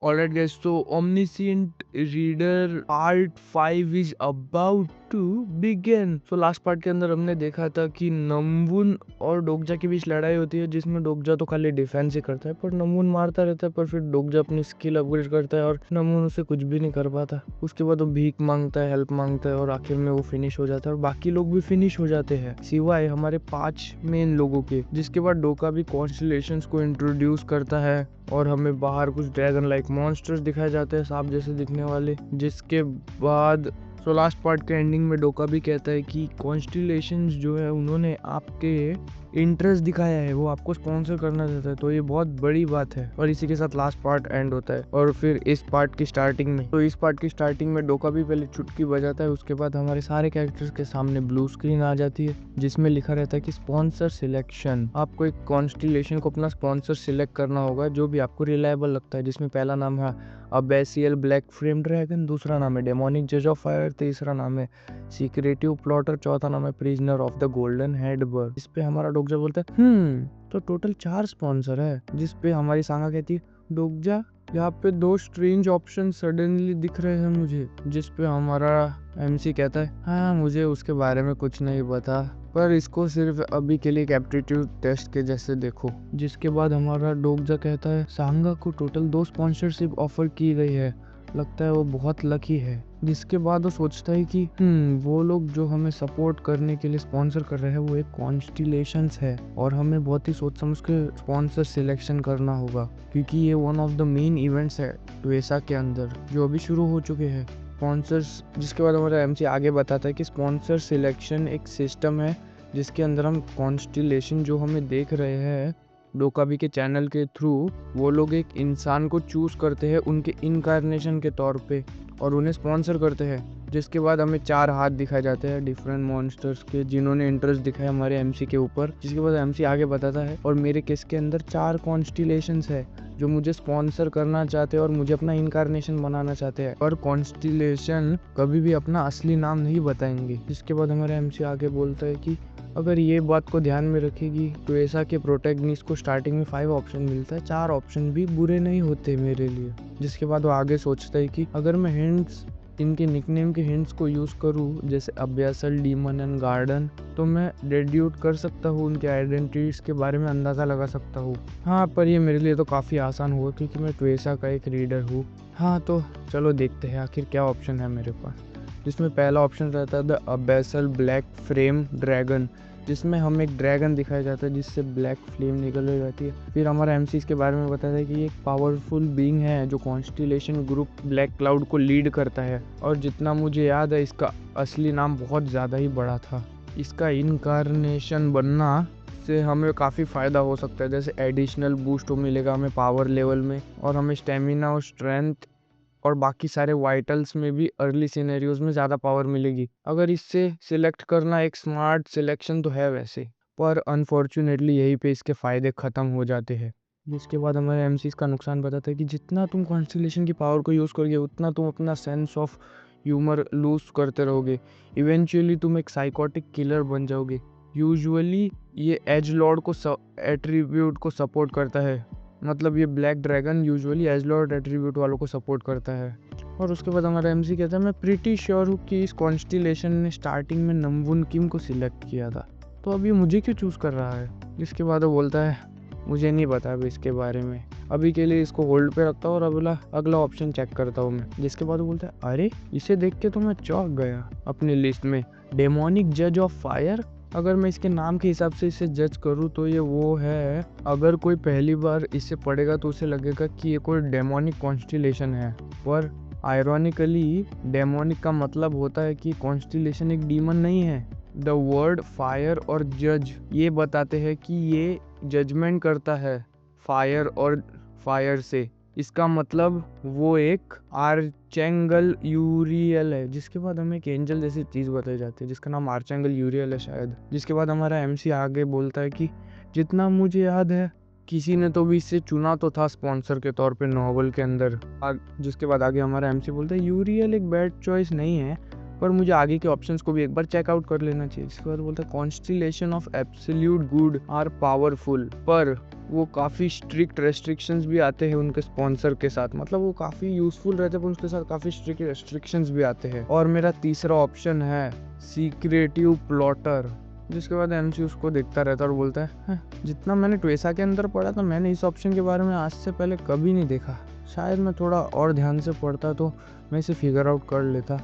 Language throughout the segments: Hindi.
ऑलराइट गाइस, तो omniscient reader part 5 is about to begin. So last part के अंदर हमने देखा था कि नमवून और डोकजा के बीच लड़ाई होती है, जिसमें डोकजा तो खाली डिफेंस ही करता है पर नमवून मारता रहता है। पर फिर डोकजा अपनी स्किल अपग्रेड करता है और नमवून उसे कुछ भी नहीं कर पाता। उसके बाद वो भीख मांगता है, हेल्प मांगता है और आखिर में वो फिनिश हो जाता है और बाकी लोग भी फिनिश हो जाते हैं सिवाय हमारे 5 मेन लोगों के। जिसके बाद डोका भी कॉन्स्टेलेशंस को इंट्रोड्यूस करता है और हमें बाहर कुछ ड्रैगन लाइक मॉन्स्टर्स दिखाए जाते हैं, सांप जैसे दिखने वाले। जिसके बाद लास्ट पार्ट के एंडिंग में डोका भी कहता है कि कॉन्स्टेलेशंस जो है उन्होंने आपके इंटरेस्ट दिखाया है, वो आपको स्पॉन्सर करना चाहता है, तो ये बहुत बड़ी बात है। और इसी के साथ लास्ट पार्ट एंड होता है। और फिर इस पार्ट की स्टार्टिंग में डोका भी पहले चुटकी बजाता है, उसके बाद हमारे सारे कैरेक्टर्स के सामने ब्लू स्क्रीन आ जाती है जिसमें लिखा रहता है कि स्पॉन्सर सिलेक्शन। आपको एक कॉन्स्टेलेशन को अपना स्पॉन्सर सिलेक्ट करना होगा जो भी आपको रिलायबल लगता है, जिसमें पहला नाम है अबेसियल ब्लैक फ्लेम ड्रैगन, दूसरा नाम है डेमोनिक जज ऑफ फायर, तीसरा नाम है सीक्रेटिव प्लॉटर, चौथा नाम है prisoner of the golden head bird. इस पे हमारा डोकजा बोलता है तो टोटल 4 स्पॉन्सर है। जिस पे हमारी सांगा कहती है डोकजा यहाँ पे 2 स्ट्रेंज ऑप्शन सडनली दिख रहे हैं मुझे। जिस पे हमारा एमसी कहता है हाँ मुझे उसके बारे में कुछ नहीं पता, पर इसको सिर्फ अभी के लिए एक एप्टीट्यूड टेस्ट के जैसे देखो। जिसके बाद हमारा डोकजा कहता है सांगा को टोटल 2 स्पॉन्सरशिप ऑफर की गई है, लगता है वो बहुत लकी है। जिसके बाद वो सोचता है कि वो लोग जो हमें सपोर्ट करने के लिए स्पॉन्सर कर रहे हैं वो एक कॉन्स्टेलेशंस है और हमें बहुत ही सोच समझ के स्पॉन्सर सिलेक्शन करना होगा, क्योंकि ये one of the main events है ट्वेसा के अंदर जो अभी शुरू हो चुके हैं स्पॉन्सर्स। जिसके बाद हमारा एमसी आगे बताता है कि स्पॉन्सर सिलेक्शन एक सिस्टम है जिसके अंदर हम कॉन्स्टेलेशन जो हमें देख रहे हैं डोकाबी के चैनल के थ्रू, वो लोग एक इंसान को चूज करते हैं उनके इनकारनेशन के तौर पे और उन्हें स्पॉन्सर करते हैं। जिसके बाद हमें 4 हाथ दिखाए जाते हैं डिफरेंट मॉन्स्टर्स के जिन्होंने इंटरेस्ट दिखाया हमारे एमसी के ऊपर। जिसके बाद एमसी आगे बताता है और मेरे केस के अंदर 4 कॉन्स्टेलेशंस है जो मुझे स्पॉन्सर करना चाहते हैं और मुझे अपना इनकारनेशन बनाना चाहते हैं, और कॉन्स्टेलेशन कभी भी अपना असली नाम नहीं बताएंगे। जिसके बाद हमारा एमसी आगे बोलता है कि अगर ये बात को ध्यान में रखेगी तो ऐसा के प्रोटैगनिस्ट को स्टार्टिंग में 5 ऑप्शन मिलता है, 4 ऑप्शन भी बुरे नहीं होते मेरे लिए। जिसके बाद वो आगे सोचता है कि अगर मैं हिंट्स, इनके निकनेम के हिंट्स को यूज़ करूँ जैसे अब्यासल, डीमन एंड गार्डन, तो मैं डेड्यूट कर सकता हूँ, उनके आइडेंटिटीज के बारे में अंदाज़ा लगा सकता हूँ। हाँ पर ये मेरे लिए तो काफ़ी आसान हुआ क्योंकि मैं ट्वेसा का एक रीडर हूँ। हाँ तो चलो देखते हैं आखिर क्या ऑप्शन है मेरे पास। जिसमें पहला ऑप्शन रहता है द अबेसल ब्लैक फ्लेम ड्रैगन, जिसमें हमें एक ड्रैगन दिखाया जाता है जिससे ब्लैक फ्लेम निकल जाती है। फिर हमारा एमसी इसके बारे में बताता है कि ये एक पावरफुल बीइंग है जो कॉन्स्टेलेशन ग्रुप ब्लैक क्लाउड को लीड करता है, और जितना मुझे याद है इसका असली नाम बहुत ज़्यादा ही बड़ा था। इसका इनकारनेशन बनना से हमें काफ़ी फ़ायदा हो सकता है, जैसे एडिशनल बूस्ट मिलेगा हमें पावर लेवल में, और हमें स्टेमिना और स्ट्रेंथ और बाकी सारे वाइटल्स में भी अर्ली सिनेरियोज में ज़्यादा पावर मिलेगी। अगर इससे सिलेक्ट करना एक स्मार्ट सिलेक्शन तो है वैसे, पर अनफॉर्चुनेटली यहीं पे इसके फ़ायदे ख़त्म हो जाते हैं। जिसके बाद हमारे एमसीज का नुकसान बताता है कि जितना तुम कॉन्स्टेलेशन की पावर को यूज़ करोगे उतना तुम अपना सेंस ऑफ ह्यूमर लूज करते रहोगे। इवेंचुअली तुम एक साइकोटिक किलर बन जाओगे। यूजुअली ये एज लॉर्ड को एट्रीब्यूट को सपोर्ट करता है, मतलब ये black dragon usually edge lord attribute वालों को सपोर्ट करता है। और उसके बाद हमारा एमसी कहता है मैं प्रीटी श्योर हूँ कि इस कॉन्स्टेलेशन ने स्टार्टिंग में नमवून किम को सिलेक्ट किया था, तो अभी मुझे क्यों चूज़ कर रहा है। जिसके बाद वो बोलता है मुझे नहीं पता अभी इसके बारे में, अभी के लिए इसको होल्ड पे रखता हूँ और अगला ऑप्शन चेक करता हूँ मैं। जिसके बाद वो बोलता है अरे इसे देख के तो मैं चौंक गया अपनी लिस्ट में, डेमोनिक जज ऑफ फायर। अगर मैं इसके नाम के हिसाब से इसे जज करूँ तो ये वो है, अगर कोई पहली बार इसे पढ़ेगा तो उसे लगेगा कि ये कोई डेमोनिक कॉन्स्टेलेशन है, पर आयरॉनिकली डेमोनिक का मतलब होता है कि कॉन्स्टेलेशन एक डीमन नहीं है। द वर्ड फायर और जज ये बताते हैं कि ये जजमेंट करता है फायर और फायर से, इसका मतलब वो एक आर्चेंगल यूरियल है। जिसके बाद हमें एक एंजल जैसी चीज़ बताई जाती है जिसका नाम आर्चेंगल यूरियल है शायद। जिसके बाद हमारा एमसी आगे बोलता है कि जितना मुझे याद है किसी ने तो भी इसे चुना तो था स्पॉन्सर के तौर पे नॉवल के अंदर। जिसके बाद आगे हमारा एमसी बोलता है यूरियल एक बैड चॉइस नहीं है, पर मुझे आगे के ऑप्शंस को भी एक बार चेकआउट कर लेना चाहिए। इसके बाद बोलता है constellation of absolute good are powerful, पर वो काफ़ी स्ट्रिक्ट रेस्ट्रिक्शंस भी आते हैं उनके स्पॉन्सर के साथ, मतलब वो काफ़ी यूजफुल रहते हैं पर उसके साथ काफ़ी स्ट्रिक्ट रेस्ट्रिक्शंस भी आते हैं। और मेरा तीसरा ऑप्शन है सीक्रेटिव प्लॉटर, जिसके बाद एमसी उसको देखता रहता है और बोलता है जितना मैंने ट्वेसा के अंदर पढ़ा था मैंने इस ऑप्शन के बारे में आज से पहले कभी नहीं देखा, शायद मैं थोड़ा और ध्यान से पढ़ता तो मैं इसे फिगर आउट कर लेता।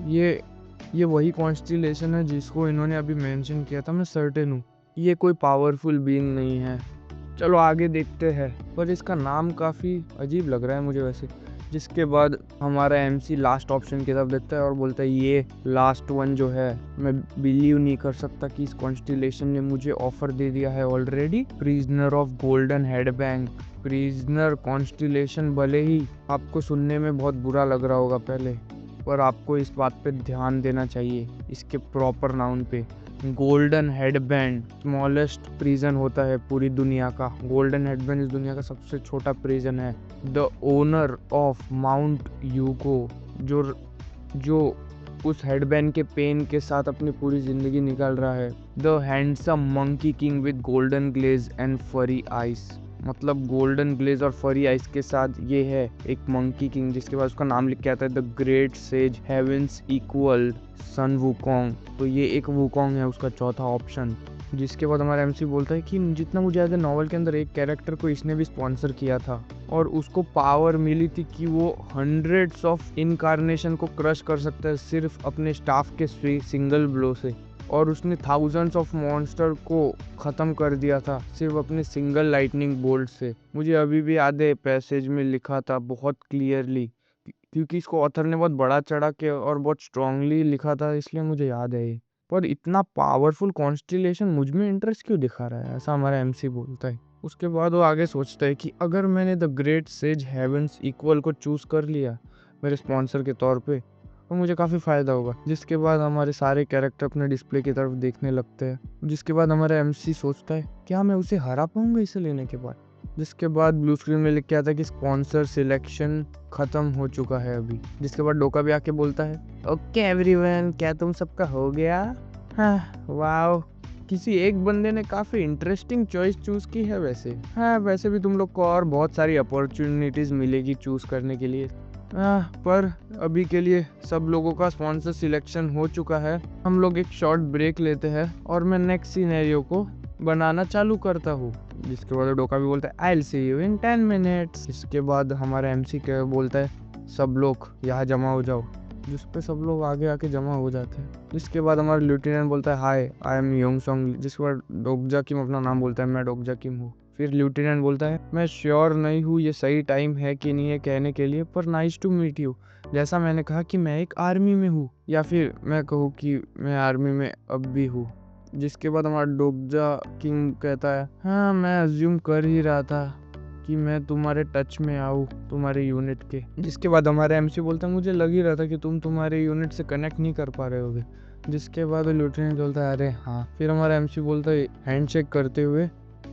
ये वही कॉन्स्टिलेशन है जिसको इन्होंने अभी मेंशन किया था, मैं सर्टेन हूँ ये कोई पावरफुल बीइंग नहीं है। चलो आगे देखते हैं, पर इसका नाम काफ़ी अजीब लग रहा है मुझे वैसे। जिसके बाद हमारा एमसी लास्ट ऑप्शन की तरफ देखता है और बोलता है ये लास्ट वन जो है, मैं बिलीव नहीं कर सकता कि इस कॉन्स्टिलेशन ने मुझे ऑफर दे दिया है already, prisoner of golden headband. Prisoner constellation भले ही आपको सुनने में बहुत बुरा लग रहा होगा पहले, पर आपको इस बात पे ध्यान देना चाहिए इसके प्रॉपर नाउन पे। गोल्डन हेडबैंड स्मॉलेस्ट प्रिजन होता है पूरी दुनिया का। गोल्डन हेडबैंड इस दुनिया का सबसे छोटा प्रिजन है। The owner of mount UCO, जो उस हेडबैंड के पेन के साथ अपनी पूरी जिंदगी निकाल रहा है। The handsome monkey king with golden glaze and fiery eyes, मतलब गोल्डन ग्लेज और फरी आइस के साथ ये है एक मंकी किंग, जिसके बाद उसका नाम लिख के आता है the great sage heaven's equal Sun Wukong. तो ये एक वुकोंग है उसका चौथा ऑप्शन। जिसके बाद हमारा एमसी बोलता है कि जितना मुझे याद है नॉवल के अंदर एक कैरेक्टर को इसने भी स्पॉन्सर किया था और उसको पावर मिली थी कि वो हंड्रेड्स ऑफ इनकार्नेशन को क्रश कर सकता है सिर्फ अपने स्टाफ के सिंगल ब्लो से, और उसने थाउजेंड्स ऑफ मॉन्स्टर को ख़त्म कर दिया था सिर्फ अपने सिंगल लाइटनिंग बोल्ट से। मुझे अभी भी याद है पैसेज में लिखा था बहुत क्लियरली, क्योंकि इसको ऑथर ने बहुत बड़ा चढ़ा के और बहुत स्ट्रांगली लिखा था, इसलिए मुझे याद है ये। पर इतना पावरफुल कॉन्स्टिलेशन मुझ में इंटरेस्ट क्यों दिखा रहा है, ऐसा हमारा एमसी बोलता है। उसके बाद वो आगे सोचता है कि अगर मैंने the great sage heaven's equal को चूज़ कर लिया मेरे स्पॉन्सर के तौर पे तो मुझे काफ़ी फ़ायदा होगा। जिसके बाद हमारे सारे कैरेक्टर अपने डिस्प्ले की तरफ देखने लगते हैं। जिसके बाद हमारा एमसी सोचता है क्या मैं उसे हरा पाऊंगा इसे लेने के बाद। जिसके बाद ब्लू स्क्रीन में लिख के आता है कि स्पॉन्सर सिलेक्शन खत्म हो चुका है अभी। जिसके बाद डोका भी आके बोलता है ओके एवरीवन, क्या तुम सबका हो गया? हाँ वाओ, किसी एक बंदे ने काफ़ी इंटरेस्टिंग चॉइस चूज़ की है वैसे। हाँ वैसे भी तुम लोग को और बहुत सारी अपॉर्चुनिटीज़ मिलेगी चूज़ करने के लिए। पर अभी के लिए सब लोगों का स्पॉन्सर सिलेक्शन हो चुका है। हम लोग एक शॉर्ट ब्रेक लेते हैं और मैं नेक्स्ट सिनेरियो को बनाना चालू करता हूँ। जिसके बाद डोका भी बोलता है I will see you in 10 minutes. इसके बाद हमारा एमसी क्या बोलता है सब लोग यहाँ जमा हो जाओ, जिस पे सब लोग आगे आके जमा हो जाते हैं। जिसके बाद हमारा लेफ्टिनेंट बोलता है हाय आई एम योंगसोंग। जिसके बाद डोकजा किम अपना नाम बोलता है, मैं डोकजा किम हूँ। फिर लेफ्टिनेंट बोलता है मैं श्योर नहीं हूँ ये सही टाइम है कि नहीं है कहने के लिए, पर नाइस टू मीट यू। जैसा मैंने कहा कि मैं एक आर्मी में हूँ, या फिर मैं कहूँ कि मैं आर्मी में अब भी हूँ। जिसके बाद हमारा डोकजा किंग कहता है हाँ मैं अज्यूम कर ही रहा था कि मैं तुम्हारे टच में आऊँ तुम्हारे यूनिट के। जिसके बाद हमारे एमसी बोलता है मुझे लग ही रहा था कि तुम तुम्हारे यूनिट से कनेक्ट नहीं कर पा रहे होगे। जिसके बाद लेफ्टिनेंट बोलता है अरे हाँ। फिर हमारा एमसी बोलता है हैंडशेक करते हुए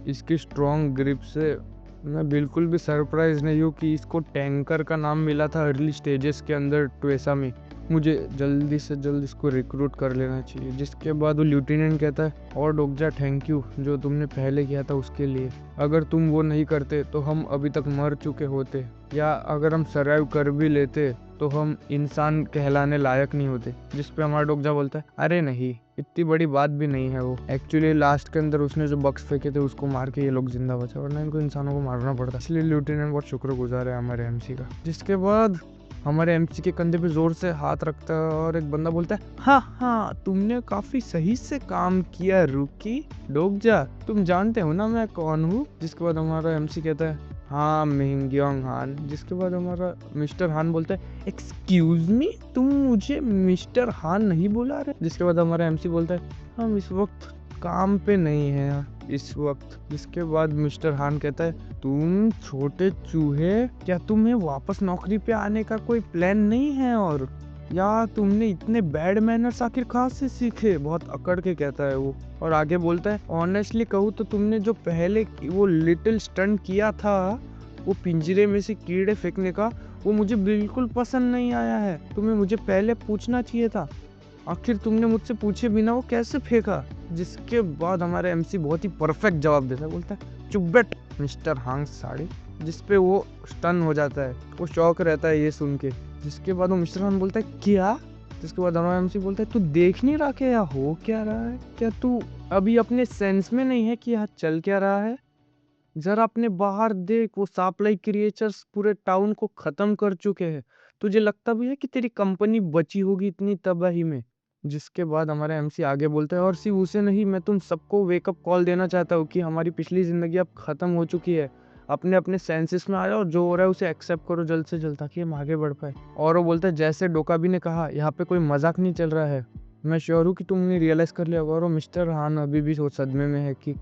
इसकी स्ट्रॉन्ग ग्रिप से मैं बिल्कुल भी सरप्राइज नहीं हूँ कि इसको टैंकर का नाम मिला था अर्ली स्टेजेस के अंदर ट्वेसा में। मुझे जल्दी से जल्दी इसको रिक्रूट कर लेना चाहिए। जिसके बाद वो लेफ्टिनेंट कहता है और डोकजा थैंक यू जो तुमने पहले किया था उसके लिए, अगर तुम वो नहीं करते तो हम अभी तक मर चुके होते, या अगर हम सर्वाइव कर भी लेते तो हम इंसान कहलाने लायक नहीं होते। जिस पे हमारा डोकजा बोलता है अरे नहीं इतनी बड़ी बात भी नहीं है, वो एक्चुअली लास्ट के अंदर उसने जो बक्स फेंके थे उसको मार के ये लोग जिंदा बचा, वरना इनको इंसानों को मारना पड़ता। इसलिए लेफ्टिनेंट बहुत शुक्रगुजार है हमारे एमसी का। जिसके बाद हमारे एमसी के कंधे पे जोर से हाथ रखता है और एक बंदा बोलता है हाँ तुमने काफी सही से काम किया रूकी। डोकजा तुम जानते हो ना मैं कौन हूँ? जिसके बाद हमारा एमसी कहता है हाँ मिंगयोंग हान। जिसके बाद हमारा मिस्टर हान बोलता है एक्सक्यूज मी, तुम मुझे मिस्टर हान नहीं बुला रहे? जिसके बाद हमारा एमसी बोलता है हम इस वक्त काम पे नहीं है इस वक्त। जिसके बाद मिस्टर हान कहता है तुम छोटे चूहे, क्या तुम्हें वापस नौकरी पे आने का कोई प्लान नहीं है? और या तुमने इतने बैड मैनर्स आखिर कहाँ से सीखे? बहुत अकड़ के कहता है वो। और आगे बोलता है ऑनेस्टली कहूँ तो तुमने जो पहले वो लिटिल स्टंट किया था वो पिंजरे में से कीड़े फेंकने का, वो मुझे बिल्कुल पसंद नहीं आया है। तुम्हें मुझे पहले पूछना चाहिए था। आखिर तुमने मुझसे पूछे बिना वो कैसे फेंका? जिसके बाद हमारा एमसी बहुत ही परफेक्ट जवाब देता है, बोलता है चुप बैठ मिस्टर हांस साड़ी। जिसपे वो स्टन हो जाता है, वो शौक रहता है ये सुन के। जिसके बाद वो मिस्टर हांस बोलता है क्या? जिसके बाद हमारा एमसी बोलता है तू देख नहीं रहा क्या यहाँ हो क्या रहा है? क्या तू अभी अपने सेंस में नहीं है कि यहाँ चल क्या रहा है? जरा अपने बाहर देख, वो सांप लाइक क्रिएचर्स पूरे टाउन को खत्म कर चुके हैं। तुझे लगता भी है कि तेरी कंपनी बची होगी इतनी तबाही में? जिसके बाद हमारा एमसी आगे बोलता है और सिर्फ उसे नहीं, मैं तुम सबको वेकअप कॉल देना चाहता हूँ कि हमारी पिछली जिंदगी अब खत्म हो चुकी है। अपने अपने सेंसेस में आ जाओ और जो हो रहा है उसे एक्सेप्ट करो जल्द से जल्द, ताकि हम आगे बढ़ पाए। और वो बोलता है जैसे डोकाबी ने कहा, यहाँ पे कोई मजाक नहीं चल रहा है। मैं श्योर हूँ कि तुमने रियलाइज कर लिया होगा। और वो मिस्टर हान अभी भी सोच सदमे में है कि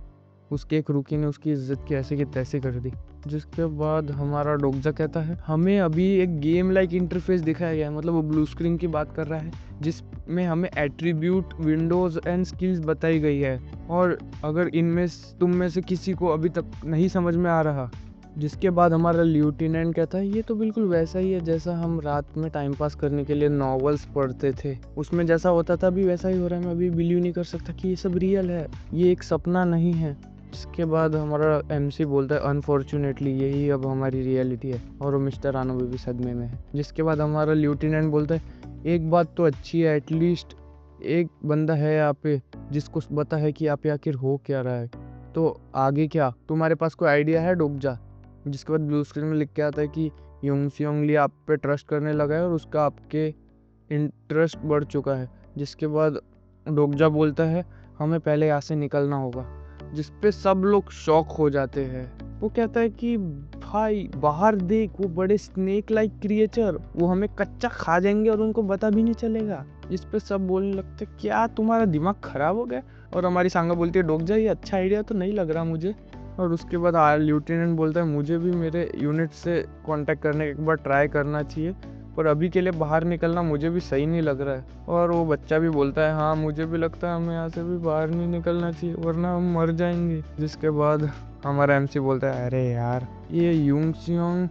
उसके एक रुकी ने उसकी इज्जत की ऐसे की तैसे कर दी। जिसके बाद हमारा डोगजा कहता है हमें अभी एक गेम लाइक इंटरफेस दिखाया गया है, मतलब वो ब्लू स्क्रीन की बात कर रहा है, जिसमें हमें एट्रीब्यूट, विंडोज एंड स्किल्स बताई गई है। और अगर इनमें तुम में से किसी को अभी तक नहीं समझ में आ रहा। जिसके बाद हमारा लेफ्टिनेंट कहता है ये तो बिल्कुल वैसा ही है जैसा हम रात में टाइम पास करने के लिए नॉवेल्स पढ़ते थे, उसमें जैसा होता था अभी वैसा ही हो रहा है। मैं अभी बिलीव नहीं कर सकता कि ये सब रियल है, ये एक सपना नहीं है। इसके बाद हमारा एमसी बोलता है अनफॉर्चुनेटली यही अब हमारी रियलिटी है। और वो मिस्टर आनो भी सदमे में है। जिसके बाद हमारा लेफ्टिनेंट बोलता है एक बात तो अच्छी है, एटलीस्ट एक बंदा है यहाँ पे जिसको पता है कि यहाँ पे आखिर हो क्या रहा है। तो आगे क्या, तुम्हारे पास कोई आइडिया है डोगजा? जिसके बाद ब्लू स्क्रीन में लिख के आता है कि यूंग सियोंग ली आप पे ट्रस्ट करने लगा है और उसका आपके इंटरेस्ट बढ़ चुका है। जिसके बाद डोगजा बोलता है हमें पहले यहाँ से निकलना होगा। जिसपे सब लोग शॉक हो जाते हैं। वो कहता है कि भाई बाहर देख, वो बड़े स्नेक लाइक क्रिएचर, वो हमें कच्चा खा जाएंगे और उनको पता भी नहीं चलेगा। जिसपे सब बोलने लगते क्या तुम्हारा दिमाग खराब हो गया? और हमारी सांगा बोलती है डोगजा ये अच्छा आइडिया तो नहीं लग रहा मुझे। और उसके बाद लेफ्टिनेंट बोलता है मुझे भी मेरे यूनिट से कांटेक्ट करने के एक बार ट्राई करना चाहिए, पर अभी के लिए बाहर निकलना मुझे भी सही नहीं लग रहा है। और वो बच्चा भी बोलता है हाँ मुझे भी लगता है हमें यहाँ से भी बाहर नहीं निकलना चाहिए वरना हम मर जाएंगे। जिसके बाद हमारा एमसी बोलता है अरे यार ये यूंग सियोंग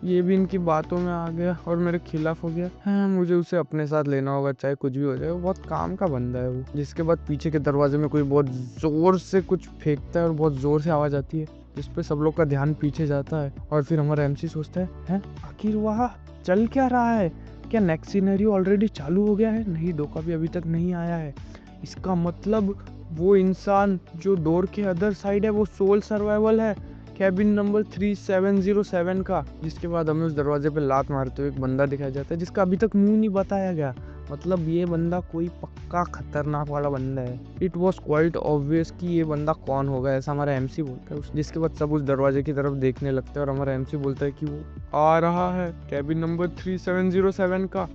ये भी इनकी बातों में आ गया और मेरे खिलाफ हो गया। हाँ मुझे उसे अपने साथ लेना होगा चाहे कुछ भी हो जाए, वो बहुत काम का बंदा है वो। जिसके बाद पीछे के दरवाजे में कोई बहुत जोर से कुछ फेंकता है और बहुत जोर से आवाज आती है, जिसपे सब लोग का ध्यान पीछे जाता है। और फिर हमारा एमसी सोचता है आखिर वहाँ चल क्या रहा है? क्या नेक्स्ट सिनेरियो ऑलरेडी चालू हो गया है? नहीं, डोका भी अभी तक नहीं आया है। इसका मतलब वो इंसान जो डोर के अदर साइड है वो सोल सर्वाइवल है, कैबिन नंबर 3707 का। जिसके बाद हमें उस दरवाजे पे लात मारते हुए एक बंदा दिखाया जाता है जिसका अभी तक मुंह नहीं बताया गया। मतलब ये बंदा कोई पक्का खतरनाक वाला बंदा है। इट वॉज क्वाइट ऑब्वियस कि ये बंदा कौन होगा, ऐसा हमारा एमसी बोलता है। जिसके बाद सब उस दरवाजे की तरफ देखने लगते हैं और हमारा एमसी बोलता है कि वो आ रहा है कैबिन नंबर 3707 का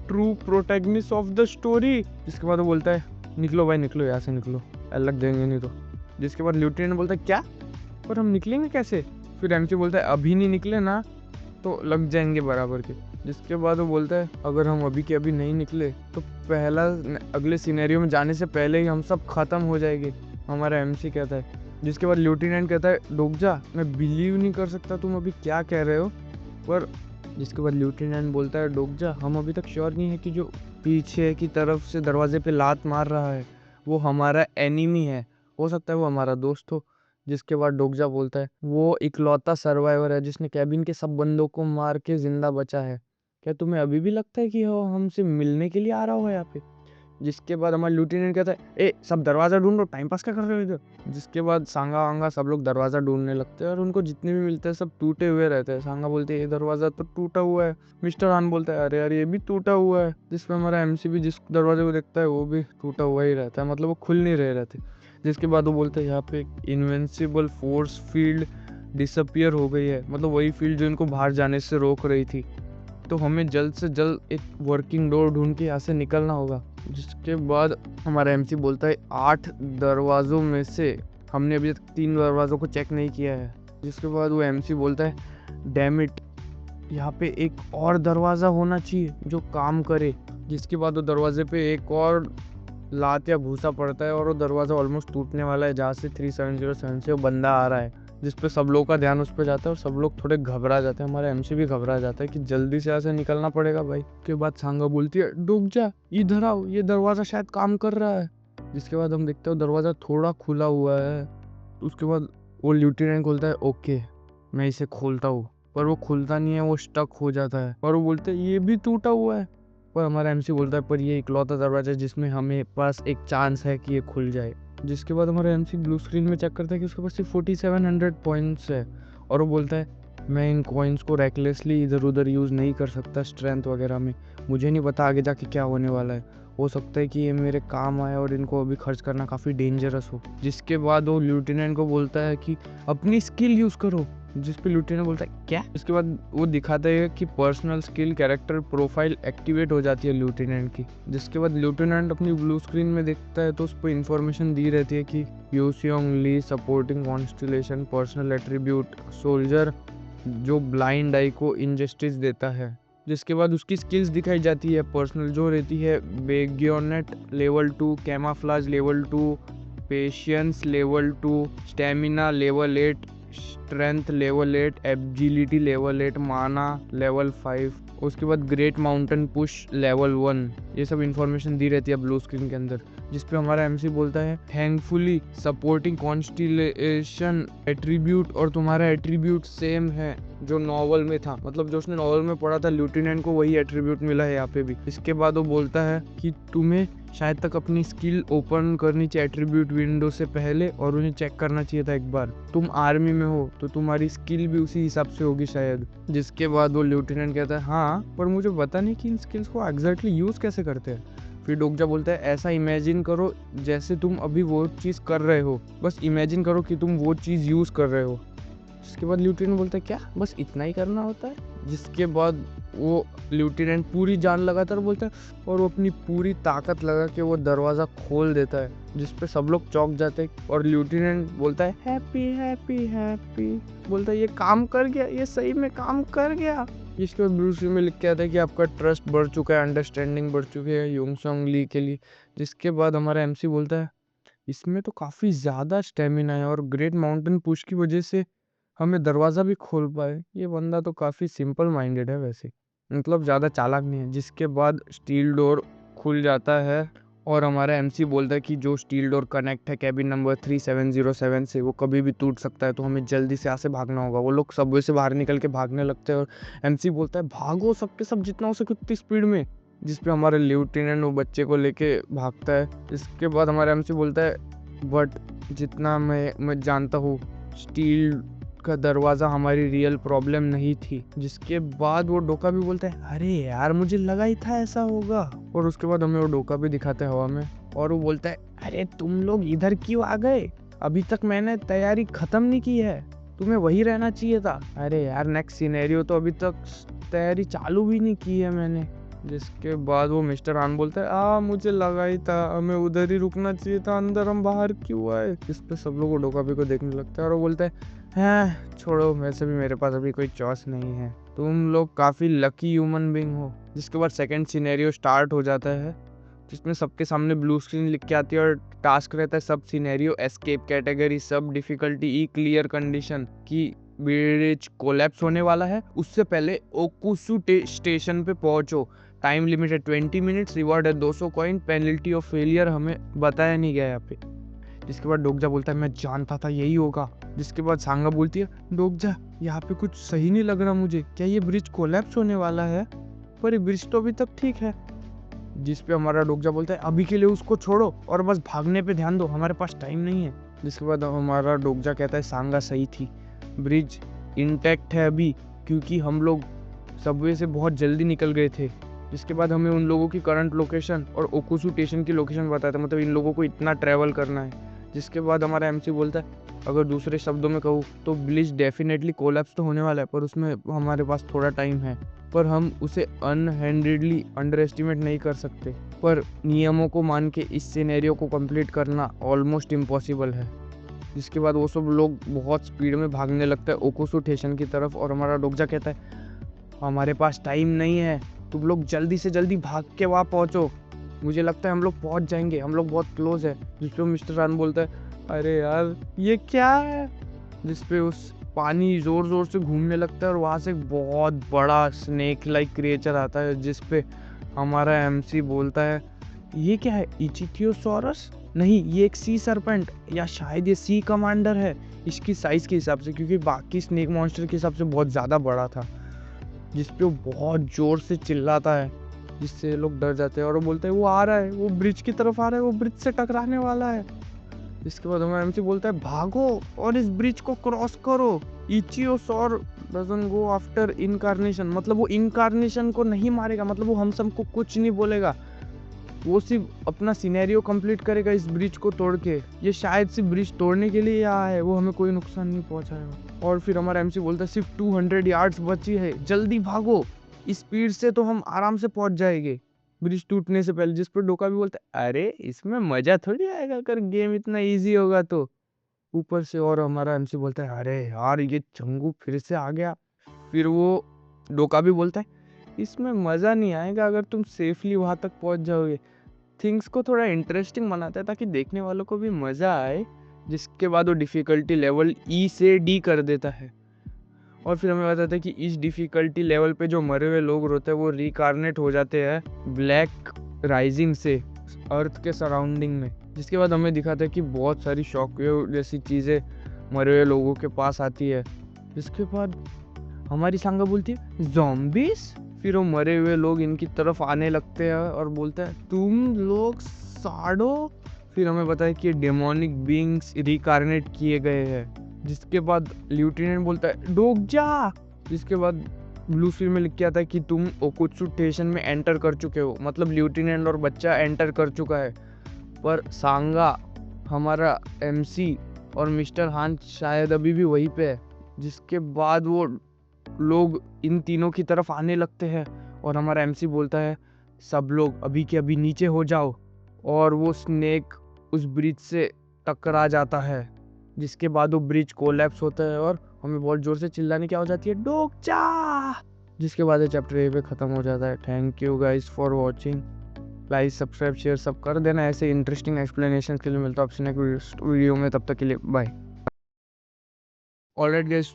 true protagonist of the story. जिसके बाद वो बोलता है निकलो भाई निकलो यहाँ से निकलो, अलग देंगे नहीं तो। जिसके बाद लेफ्टिनेंट बोलता है क्या, पर हम निकलेंगे कैसे? फिर एमसी बोलता है अभी नहीं निकले ना तो लग जाएंगे बराबर के। जिसके बाद वो बोलता है अगर हम अभी के अभी नहीं निकले तो पहला अगले सिनेरियो में जाने से पहले ही हम सब खत्म हो जाएंगे, हमारा एमसी कहता है। जिसके बाद लेफ्टिनेंट कहता है डोगजा मैं बिलीव नहीं कर सकता तुम अभी क्या कह रहे हो, पर। जिसके बाद लेफ्टिनेंट बोलता है डोगजा हम अभी तक श्योर नहीं है कि जो पीछे की तरफ से दरवाजे पे लात मार रहा है वो हमारा एनिमी है, हो सकता है वो हमारा दोस्त हो। जिसके बाद डोगजा बोलता है वो इकलौता सर्वाइवर है जिसने कैबिन के सब बंदों को मार के जिंदा बचा है। क्या तुम्हें अभी भी लगता है कि वो हमसे मिलने के लिए आ रहा होगा यहाँ पे? जिसके बाद हमारा लेफ्टिनेंट कहता है ए सब दरवाजा ढूंढो, टाइम पास क्या कर रहे हो इधर? जिसके बाद सांगा वांगा सब लोग दरवाजा ढूंढने लगते हैं और उनको जितने भी मिलते हैं सब टूटे हुए रहते हैं। सांगा बोलते हैं ये दरवाजा तो टूटा हुआ है। मिस्टर हान बोलता है अरे यार ये भी टूटा हुआ है। जिसमें हमारा एमसी भी जिस दरवाजे को देखता है वो भी टूटा हुआ ही रहता है, मतलब वो खुल नहीं रहे रहते। जिसके बाद वो बोलते हैं यहाँ पे इनविंसिबल फोर्स फील्ड डिसअपियर हो गई है, मतलब वही फील्ड जो इनको बाहर जाने से रोक रही थी। तो हमें जल्द से जल्द एक वर्किंग डोर ढूंढ के यहाँ से निकलना होगा। जिसके बाद हमारा एमसी बोलता है 8 दरवाजों में से हमने अभी तक 3 दरवाजों को चेक नहीं किया है। जिसके बाद वो एमसी बोलता है डैम इट, यहाँ पे एक और दरवाज़ा होना चाहिए जो काम करे। जिसके बाद वो दरवाजे पे एक और लात या भूसा पड़ता है और वो दरवाज़ा ऑलमोस्ट टूटने वाला है जहाँ से 3707 से वो बंदा आ रहा है। जिसपे सब लोगों का ध्यान उस पर जाता है और सब लोग थोड़े घबरा जाते हैं। हमारा एमसी भी घबरा जाता है कि जल्दी से ऐसे निकलना पड़ेगा भाई। उसके बाद सांगा बोलती है रुक जा, इधर आओ, ये दरवाजा शायद काम कर रहा है। जिसके बाद हम देखते हैं दरवाजा थोड़ा खुला हुआ है। उसके बाद वो लेफ्टिनेंट खोलता है, ओके मैं इसे खोलता हूँ, पर वो खुलता नहीं है, वो स्टक हो जाता है और वो बोलते हैं ये भी टूटा हुआ है। पर हमारा एमसी बोलता है पर ये इकलौता दरवाजा है जिसमें हमें पास एक चांस है कि ये खुल जाए। जिसके बाद हमारा एमसी ब्लू स्क्रीन में चेक करता है कि उसके पास सिर्फ 4700 पॉइंट्स है और वो बोलता है मैं इन कॉइन्स को रेकलेसली इधर उधर यूज़ नहीं कर सकता स्ट्रेंथ वगैरह में। मुझे नहीं पता आगे जाके क्या होने वाला है, हो सकता है कि ये मेरे काम आए और इनको अभी खर्च करना काफ़ी डेंजरस हो। जिसके बाद वो लेफ्टिनेंट को बोलता है कि अपनी स्किल यूज़ करो। जिस पे लेफ्टिनेंट बोलता है क्या। इसके बाद वो दिखाता है कि personal skill character profile activate हो जाती है लेफ्टिनेंट की। जिसके बाद लेफ्टिनेंट अपनी ब्लू स्क्रीन में देखता है तो उस पर इंफॉर्मेशन दी रहती है कि यूसियोंग ली supporting constellation personal attribute soldier जो ब्लाइंड आई को इंजस्टिस देता है। जिसके बाद उसकी स्किल्स दिखाई जाती है पर्सनल, जो रहती है bayonet level 2, camouflage level 2, patience level 2, stamina level 8, strength level 8, ability level 8, mana level 5। उसके बाद ग्रेट माउंटेन पुश लेवल 1। ये सब इंफॉर्मेशन दी रहती है ब्लू स्क्रीन के अंदर। जिस पे हमारा एमसी बोलता है थैंकफुली सपोर्टिंग कॉन्स्टिलेशन एट्रीब्यूट और तुम्हारा एट्रीब्यूट सेम है जो नॉवल में था, मतलब जो उसने नॉवल में पढ़ा था लेफ्टिनेंट को वही एट्रीब्यूट मिला है यहाँ पे भी। इसके बाद वो बोलता है कि तुम्हें शायद तक अपनी स्किल ओपन करनी चाहिए एट्रीब्यूट विंडो से पहले और उन्हें चेक करना चाहिए था एक बार। तुम आर्मी में हो तो तुम्हारी स्किल भी उसी हिसाब से होगी शायद। जिसके बाद वो लेफ्टिनेंट कहता है हाँ पर मुझे पता नहीं कि इन स्किल्स को एग्जैक्टली यूज कैसे करते हैं। फिर डोकजा बोलता है ऐसा इमेजिन करो जैसे तुम अभी वो चीज़ कर रहे हो, बस इमेजिन करो कि तुम वो चीज़ यूज़ कर रहे हो। उसके बाद लेफ्टिनेंट बोलता है क्या बस इतना ही करना होता है। जिसके बाद वो लेफ्टिनेंट पूरी जान लगाता है बोलता है और वो अपनी पूरी ताकत लगा के वो दरवाज़ा खोल देता है। जिस पे सब लोग चौंक जाते हैं और लेफ्टिनेंट बोलता है हैप्पी हैप्पी हैप्पी, बोलता है ये काम कर गया, ये सही में काम कर गया। इसके बाद ब्रूस ली में लिख के आता है कि आपका ट्रस्ट बढ़ चुका है, अंडरस्टैंडिंग बढ़ चुकी है यूंगसोंग ली के लिए। जिसके बाद हमारा एमसी बोलता है इसमें तो काफ़ी ज़्यादा स्टेमिना है और ग्रेट माउंटेन पुश की वजह से हमें दरवाज़ा भी खोल पाए। ये बंदा तो काफ़ी सिंपल माइंडेड है वैसे, मतलब ज़्यादा चालाक नहीं है। जिसके बाद स्टील डोर खुल जाता है और हमारा एमसी बोलता है कि जो स्टील डोर कनेक्ट है कैबिन नंबर 3707 से वो कभी भी टूट सकता है, तो हमें जल्दी से यहाँ से भागना होगा। वो लोग सबवे से बाहर निकल के भागने लगते हैं और एमसी बोलता है भागो सबके सब जितना हो सके उतनी स्पीड में। जिस पे हमारा लेफ्टिनेंट वो बच्चे को लेके भागता है। इसके बाद हमारा एमसी बोलता है बट जितना मैं जानता हूँ स्टील का दरवाज़ा हमारी रियल प्रॉब्लम नहीं थी। जिसके बाद वो डोका भी बोलता है अरे यार मुझे लगा ही था ऐसा होगा। और उसके बाद हमें वो डोका भी दिखाता है हवा में और वो बोलता है अरे तुम लोग इधर क्यों आ गए, अभी तक मैंने तैयारी खत्म नहीं की है, तुम्हें वही रहना चाहिए था। अरे यार नेक्स्ट सिनेरियो तो अभी तक तैयारी चालू भी नहीं की है मैंने। जिसके बाद वो मिस्टर आन बोलता है मुझे लगा ही था, हमें उधर ही रुकना चाहिए था, अंदर हम बाहर क्यों आए। इस पे सब लोग डोकाबी को देखने लगता है और वो बोलता है हाँ छोड़ो, वैसे भी मेरे पास अभी कोई चॉइस नहीं है, तुम लोग काफ़ी लकी ह्यूमन बीइंग हो। जिसके बाद सेकंड सिनेरियो स्टार्ट हो जाता है जिसमें सबके सामने ब्लू स्क्रीन लिख के आती है और टास्क रहता है सब सिनेरियो एस्केप कैटेगरी सब डिफिकल्टी ई क्लियर कंडीशन की ब्रिज कोलैप्स होने वाला है, उससे पहले ओकुसु स्टेशन पे पहुंचो, टाइम लिमिट है 20 मिनट्स, रिवॉर्ड है 200 कॉइन, पेनल्टी ऑफ फेलियर हमें बताया नहीं गया यहाँ पे। जिसके बाद डोकजा बोलता है मैं जानता था यही होगा। जिसके बाद सांगा बोलती है डोकजा यहाँ पे कुछ सही नहीं लग रहा मुझे, क्या ये ब्रिज कोलैप्स होने वाला है, पर ये ब्रिज तो अभी तक ठीक है। जिस पे हमारा डोकजा बोलता है अभी के लिए उसको छोड़ो और बस भागने पे ध्यान दो, हमारे पास टाइम नहीं है। जिसके बाद हमारा डोकजा कहता है सांगा सही थी, ब्रिज इंटैक्ट है अभी क्योंकि हम लोग सबवे से बहुत जल्दी निकल गए थे। जिसके बाद हमें उन लोगों की करंट लोकेशन और ओकुसु स्टेशन की लोकेशन बताता है, मतलब इन लोगों को इतना ट्रैवल करना है। जिसके बाद हमारा एमसी बोलता है अगर दूसरे शब्दों में कहूँ तो ब्रिज डेफिनेटली कोलैप्स तो होने वाला है पर उसमें हमारे पास थोड़ा टाइम है, पर हम उसे अनहैंडेडली अंडर एस्टिमेट नहीं कर सकते, पर नियमों को मान के इस सिनेरियो को कंप्लीट करना ऑलमोस्ट इम्पॉसिबल है। जिसके बाद वो सब लोग बहुत स्पीड में भागने लगता है ओकुसु स्टेशन की तरफ और हमारा डोकजा कहता है हमारे पास टाइम नहीं है, तुम लोग जल्दी से जल्दी भाग के वहाँ पहुँचो, मुझे लगता है हम लोग पहुँच जाएंगे, हम लोग बहुत क्लोज है। जिस पे मिस्टर रान बोलता है अरे यार ये क्या है, जिसपे उस पानी जोर जोर से घूमने लगता है और वहां से एक बहुत बड़ा स्नेक लाइक क्रिएचर आता है, जिसपे हमारा एमसी बोलता है ये क्या है, इचिथियोसॉरस? नहीं, ये एक सी सरपेंट या शायद ये सी कमांडर है, इसकी साइज के हिसाब से, क्योंकि बाकी स्नेक मॉन्स्टर के हिसाब से बहुत ज़्यादा बड़ा था। जिसपे वो बहुत जोर से चिल्लाता है, जिससे लोग डर जाते हैं और वो बोलते हैं वो आ रहा है, वो ब्रिज की तरफ आ रहा है, वो ब्रिज से टकराने वाला है। इसके बाद हमारा एमसी बोलता है भागो और इस ब्रिज को क्रॉस करो। इचियोसॉर डजंट गो आफ्टर इनकार्नेशन, मतलब वो इनकार्नेशन को नहीं मारेगा, मतलब वो हम सबको कुछ नहीं बोलेगा, वो सिर्फ अपना सिनेरियो कंप्लीट करेगा इस ब्रिज को तोड़ के। ये शायद सिर्फ ब्रिज तोड़ने के लिए आया है, वो हमें कोई नुकसान नहीं पहुंचाएगा। और फिर हमारा एमसी बोलता है सिर्फ 200 यार्ड्स बची है, जल्दी भागो, इस स्पीड से तो हम आराम से पहुंच जाएंगे ब्रिज टूटने से पहले। जिस पर डोका भी बोलता है अरे इसमें मजा थोड़ी आएगा अगर गेम इतना इजी होगा तो। ऊपर से और हमारा एमसी बोलता है अरे यार ये चंगू फिर से आ गया। फिर वो डोका भी बोलता है इसमें मजा नहीं आएगा अगर तुम सेफली वहां तक पहुंच जाओगे। थिंग्स को थोड़ा इंटरेस्टिंग बनाता है ताकि देखने वालों को भी मजा आए। जिसके बाद वो डिफिकल्टी लेवल ई से डी कर देता है और फिर हमें बताता है कि इस डिफिकल्टी लेवल पे जो मरे हुए लोग होते हैं वो रिकारनेट हो जाते हैं ब्लैक राइजिंग से अर्थ के सराउंडिंग में। जिसके बाद हमें दिखाता है कि बहुत सारी शॉकवेव जैसी चीज़ें मरे हुए लोगों के पास आती है। जिसके बाद हमारी सांगा बोलती है ज़ॉम्बीज़। फिर वो मरे हुए लोग इनकी तरफ आने लगते हैं और बोलते हैं तुम लोग साड़ो। फिर हमें बताया कि डेमोनिक बीइंग्स रिकारनेट किए गए हैं। जिसके बाद ल्यूटिनेंट बोलता है डोक जा। जिसके बाद ब्लू स्क्रीन में लिख के आता है कि तुम ओकुत्सु स्टेशन में एंटर कर चुके हो, मतलब ल्यूटिनेंट और बच्चा एंटर कर चुका है। पर सांगा, हमारा एमसी और मिस्टर हान शायद अभी भी वहीं पे है। जिसके बाद वो लोग इन तीनों की तरफ आने लगते हैं और हमारा एमसी बोलता है सब लोग अभी के अभी नीचे हो जाओ। और वो स्नेक उस ब्रिज से टकरा जाता है। जिसके बाद वो ब्रिज कोलैप्स होता है और हमें बहुत जोर से चिल्लाने की आवाज आती है डोक जा। जिसके बाद ये चैप्टर यहीं पे खत्म हो जाता है। Thank you guys for watching. Like subscribe share सब कर देना। ऐसे इंटरेस्टिंग एक्सप्लेनेशन के लिए मिलता है आपसे नेक्स्ट वीडियो में, तब तक के लिए बाय। Alright guys,